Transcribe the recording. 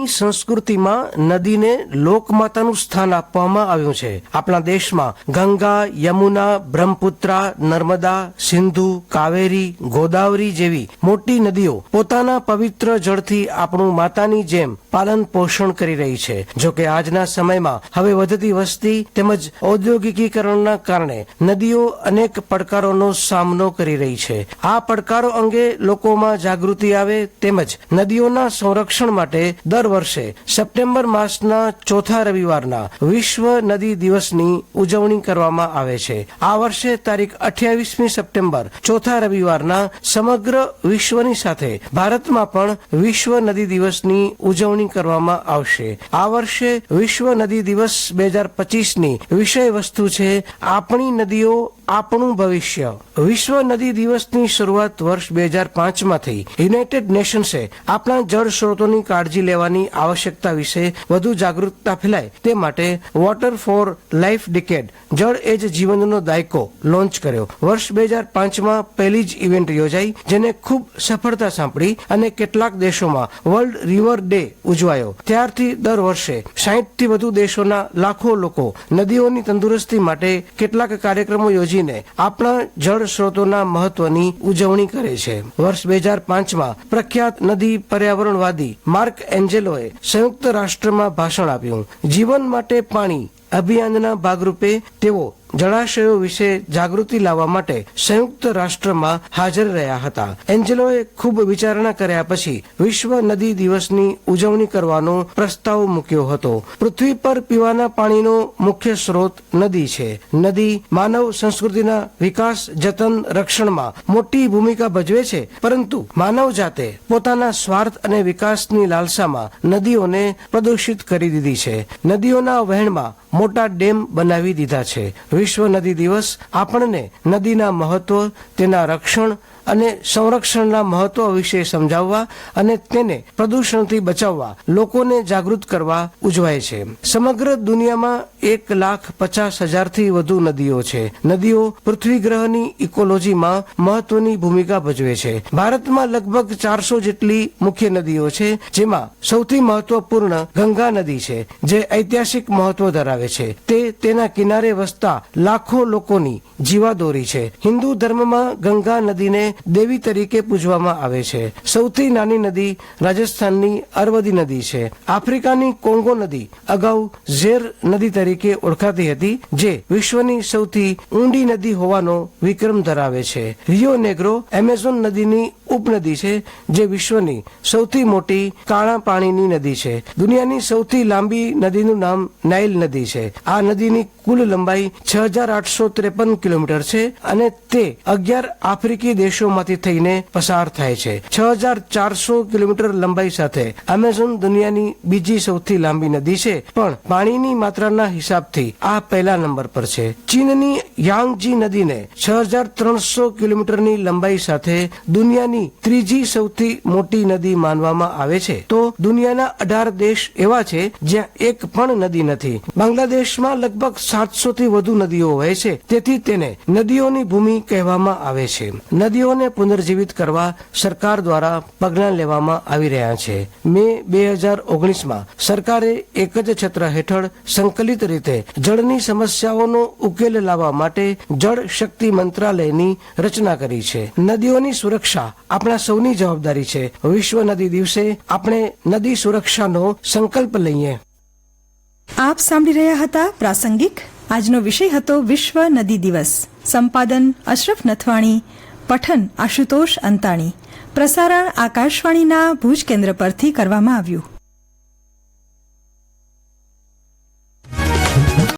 સંસ્કૃતિમાં નદીને લોકમાતાનું સ્થાન આપવામાં આવ્યું છે. આપણા દેશમાં ગંગા, યમુના, બ્રહ્મપુત્રા, નર્મદા, સિંધુ, કાવેરી, ગોદાવરી જેવી મોટી નદીઓ પોતાના પવિત્ર જળથી આપણું માતાની જેમ પાલન પોષણ કરી રહી છે. જોકે આજના સમયમાં હવે વધતી વસ્તી તેમજ ઔદ્યોગિકીકરણના કારણે નદીઓ અનેક પડકારોનો સામનો કરી રહી છે. આ પડકારો અંગે લોકોમાં જાગૃતિ આવે તેમજ નદીઓના સંરક્ષણ માટે દર વર્ષે સપ્ટેમ્બર માસના ચોથા રવિવારના વિશ્વ નદી દિવસની ઉજવણી કરવામાં આવે છે. આ વર્ષે તારીખ 28મી સપ્ટેમ્બર ચોથા રવિવારના સમગ્ર વિશ્વની સાથે ભારતમાં પણ વિશ્વ નદી દિવસની ઉજવણી કરવામાં આવશે. આ વર્ષે વિશ્વ નદી દિવસ 2025ની વિષય વસ્તુ છે આપણી નદીઓ આપણું ભવિષ્ય. વિશ્વ નદી દિવસની શરૂઆત વર્ષ 2005માં થઈ. યુનાઇટેડ નેશન્સે આપણા જળ સ્ત્રોતોની કાળજી લેવાની આવશ્યકતા વિશે વધુ જાગૃતતા ફેલાય તે માટે વોટર ફોર લાઈફ ડિકેડ જળ એ જ જીવનનો દાયકો લોન્ચ કર્યો. વર્ષ 2005માં પહેલી જ ઇવેન્ટ યોજાઈ જેને ખૂબ સફળતા સાંપડી અને કેટલાક દેશોમાં વર્લ્ડ રિવર ડે ઉજવાયો. ત્યારથી દર વર્ષે 60થી વધુ દેશોના લાખો લોકો નદીઓની તંદુરસ્તી માટે કેટલાક કાર્યક્રમો યોજીને આપણા જળ સ્ત્રોતોના મહત્વની ઉજવણી કરે છે. વર્ષ 2005માં પ્રખ્યાત નદી પર્યાવરણવાદી માર્ક એન્જેલોએ સંયુક્ત રાષ્ટ્રમાં ભાષણ આપ્યું. જીવન માટે પાણી અભિયાનના ભાગરૂપે તેઓ જળાશયો વિશે જાગૃતિ લાવવા માટે સંયુક્ત રાષ્ટ્રમાં હાજર રહ્યા હતા. એન્જેલોએ ખૂબ વિચારણા કર્યા પછી વિશ્વ નદી દિવસની ઉજવણી કરવાનો પ્રસ્તાવ મૂક્યો હતો. પૃથ્વી પર પીવાના પાણીનો મુખ્ય સ્ત્રોત નદી છે. નદી માનવ સંસ્કૃતિના વિકાસ, જતન, રક્ષણમાં મોટી ભૂમિકા ભજવે છે, પરંતુ માનવ જાતે પોતાના સ્વાર્થ અને વિકાસની લાલસામાં નદીઓને પ્રદૂષિત કરી દીધી છે. નદીઓના વહેણમાં મોટા ડેમ બનાવી દીધા છે. વિશ્વ નદી દિવસ આપણને નદીના મહત્વ, તેના રક્ષણ અને સંરક્ષણના મહત્વ વિશે સમજાવવા અને તેને પ્રદૂષણથી બચાવવા લોકોને જાગૃત કરવા ઉજવાય છે. સમગ્ર દુનિયામાં 1,50,000થી વધુ નદીઓ છે. નદીઓ પૃથ્વી ગ્રહની ઇકોલોજીમાં મહત્વની ભૂમિકા ભજવે છે. ભારતમાં લગભગ 400 જેટલી મુખ્ય નદીઓ છે, જેમાં સૌથી મહત્વપૂર્ણ ગંગા નદી છે, જે ઐતિહાસિક મહત્વ ધરાવે છે. તે તેના કિનારે વસતા લાખો લોકોની જીવાદોરી છે. હિન્દુ ધર્મમાં ગંગા નદીને દેવી તરીકે પૂજવામાં આવે છે. સૌથી નાની નદી રાજસ્થાનની અરવદી નદી છે. આફ્રિકાની કોંગો નદી અગાઉ ઝેર નદી તરીકે ઓળખાતી હતી, જે વિશ્વની સૌથી ઊંડી નદી હોવાનો વિક્રમ ધરાવે છે. રિયો નેગ્રો એમેઝોન નદીની ઉપનદી છે, જે વિશ્વની સૌથી મોટી કાળા પાણીની નદી છે. દુનિયાની સૌથી લાંબી નદીનું નામ નાઇલ નદી છે. આ નદીની કુલ લંબાઈ 6,853 કિલોમીટર છે અને તે 11 આફ્રિકી દેશોમાંથી થઈને પસાર થાય છે. 6,400 કિલોમીટર લંબાઈ સાથે એમેઝોન દુનિયાની બીજી સૌથી લાંબી નદી છે, પણ પાણીની માત્રાના હિસાબથી આ પહેલા નંબર પર છે. ચીનની યાંગજી નદીને 6,300 કિલોમીટરની લંબાઈ સાથે દુનિયાની ત્રીજી સૌથી મોટી નદી માનવામાં આવે છે. તો દુનિયાના 18 દેશ એવા છે જ્યાં એક પણ નદી નથી. બાંગ્લાદેશમાં લગભગ 700થી વધુ નદીઓ વહે છે, તેથી તેને નદીઓની ભૂમિ કહેવામાં આવે છે. નદીઓને પુનર્જીવિત કરવા સરકાર દ્વારા પગલાં લેવામાં આવી રહ્યા છે. મે 2019માં સરકારે એક જ છત્ર હેઠળ સંકલિત રીતે જળની સમસ્યાઓનો ઉકેલ લાવવા માટે જળ શક્તિ મંત્રાલયની રચના કરી છે. નદીઓની સુરક્ષા આપણા સૌની જવાબદારી છે. વિશ્વ નદી દિવસે આપણે નદી સુરક્ષાનો સંકલ્પ લઈએ. આપ સાંભળી રહ્યા હતા પ્રાસંગિક. આજનો વિષય હતો વિશ્વ નદી દિવસ. સંપાદન અશરફ નથવાણી, પઠન આશુતોષ અંતાણી. પ્રસારણ આકાશવાણીના ભુજ કેન્દ્ર પરથી કરવામાં આવ્યું.